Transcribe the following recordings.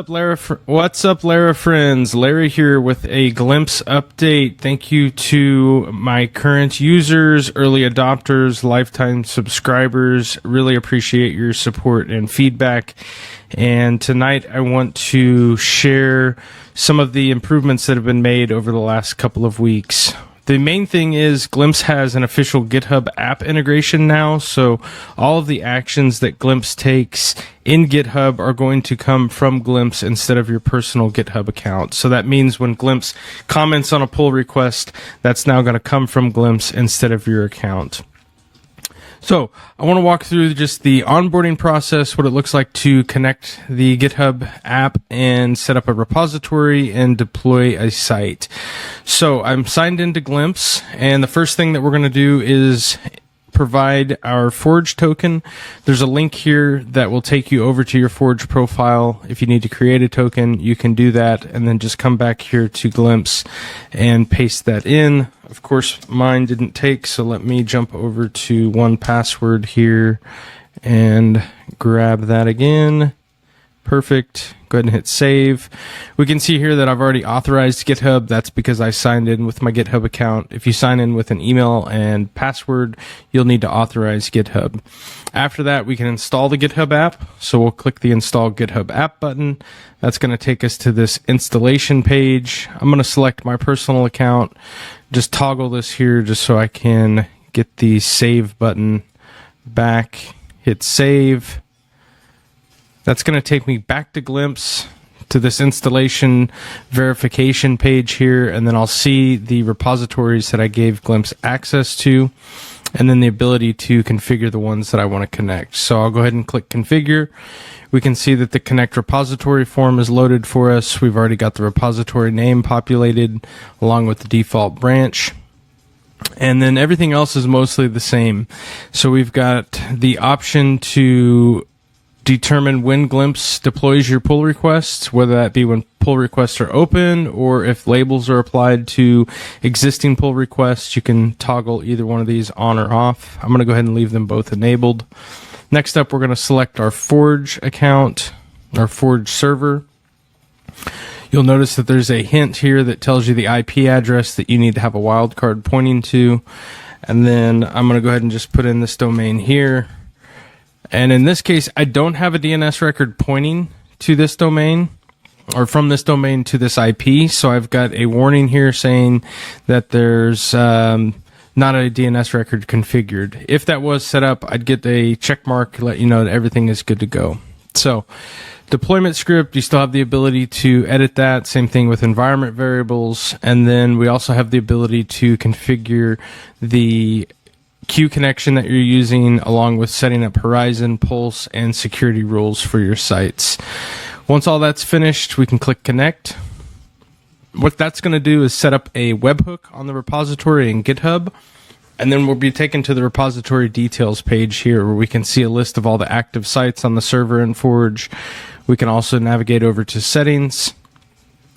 What's up, Lara friends? Larry here with a Glimpse update. Thank you to my current users, early adopters, lifetime subscribers. Really appreciate your support and feedback. And tonight I want to share some of the improvements that have been made over the last couple of weeks. The main thing is Glimpse has an official GitHub app integration now, so all of the actions that Glimpse takes in GitHub are going to come from Glimpse instead of your personal GitHub account. So that means when Glimpse comments on a pull request, that's now going to come from Glimpse instead of your account. So I want to walk through just the onboarding process, what it looks like to connect the GitHub app and set up a repository and deploy a site. So I'm signed into Glimpse, and the first thing that we're going to do is provide our Forge token. There's a link here that will take you over to your Forge profile. If you need to create a token, you can do that and then just come back here to Glimpse and paste that in. Of course, mine didn't take, so let me jump over to 1Password here and grab that again. Perfect. Go ahead and hit save. We can see here that I've already authorized GitHub. That's because I signed in with my GitHub account. If you sign in with an email and password, you'll need to authorize GitHub. After that, we can install the GitHub app. So we'll click the Install GitHub App button. That's going to take us to this installation page. I'm going to select my personal account. Just toggle this here just so I can get the save button back. Hit save. That's going to take me back to Glimpse to this installation verification page here, and then I'll see the repositories that I gave Glimpse access to, and then the ability to configure the ones that I want to connect. So I'll go ahead and click configure. We can see that the connect repository form is loaded for us. We've already got the repository name populated along with the default branch. And then everything else is mostly the same. So we've got the option to determine when Glimpse deploys your pull requests, whether that be when pull requests are open or if labels are applied to existing pull requests. You can toggle either one of these on or off. I'm going to go ahead and leave them both enabled. Next up, we're going to select our Forge account, our Forge server. You'll notice that there's a hint here that tells you the IP address that you need to have a wildcard pointing to. And then I'm going to go ahead and just put in this domain here. And in this case, I don't have a DNS record pointing to this domain or from this domain to this IP. So I've got a warning here saying that there's not a DNS record configured. If that was set up, I'd get a check mark to let you know that everything is good to go. So deployment script, you still have the ability to edit that. Same thing with environment variables. And then we also have the ability to configure the queue connection that you're using, along with setting up horizon, pulse, and security rules for your sites. Once all that's finished, we can click connect. What that's going to do is set up a webhook on the repository in GitHub, and then we'll be taken to the repository details page here where we can see a list of all the active sites on the server in Forge. We can also navigate over to settings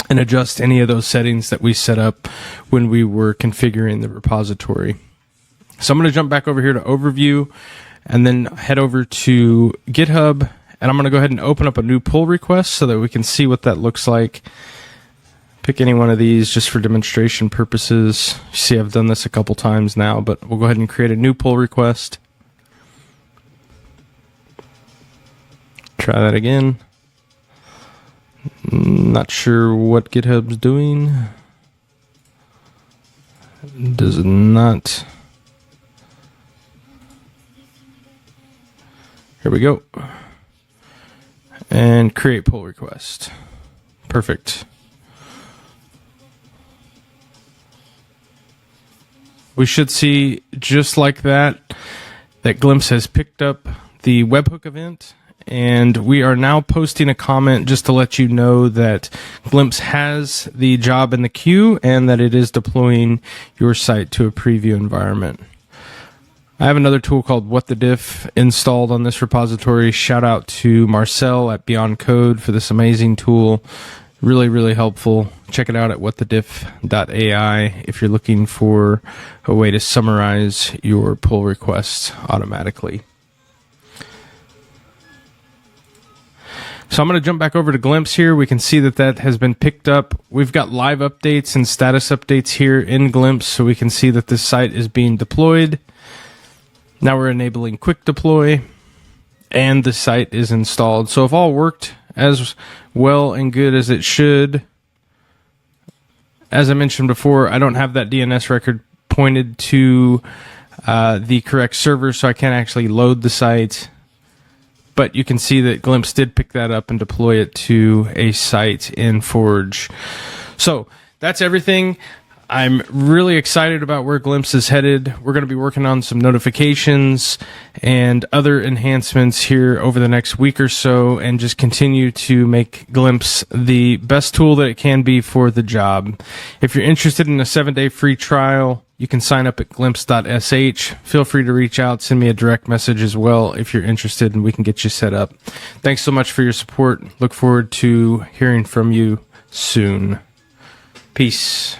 and adjust any of those settings that we set up when we were configuring the repository. So I'm going to jump back over here to overview and then head over to GitHub, and I'm going to go ahead and open up a new pull request so that we can see what that looks like. Pick any one of these just for demonstration purposes. You see, I've done this a couple times now, but we'll go ahead and create a new pull request. Try that again. Not sure what GitHub's doing. Does not. Here we go. And create pull request. Perfect. We should see, just like that Glimpse has picked up the webhook event, and we are now posting a comment just to let you know that Glimpse has the job in the queue and that it is deploying your site to a preview environment. I have another tool called What the Diff installed on this repository. Shout out to Marcel at Beyond Code for this amazing tool. Really, really helpful. Check it out at whatthediff.ai if you're looking for a way to summarize your pull requests automatically. So I'm going to jump back over to Glimpse here. We can see that that has been picked up. We've got live updates and status updates here in Glimpse, so we can see that this site is being deployed. Now we're enabling quick deploy, and the site is installed. So if all worked as well and good as it should, as I mentioned before, I don't have that DNS record pointed to the correct server, so I can't actually load the site. But you can see that Glimpse did pick that up and deploy it to a site in Forge. So that's everything. I'm really excited about where Glimpse is headed. We're going to be working on some notifications and other enhancements here over the next week or so, and just continue to make Glimpse the best tool that it can be for the job. If you're interested in a 7-day free trial, you can sign up at glimpse.sh. Feel free to reach out, send me a direct message as well if you're interested, and we can get you set up. Thanks so much for your support. Look forward to hearing from you soon. Peace.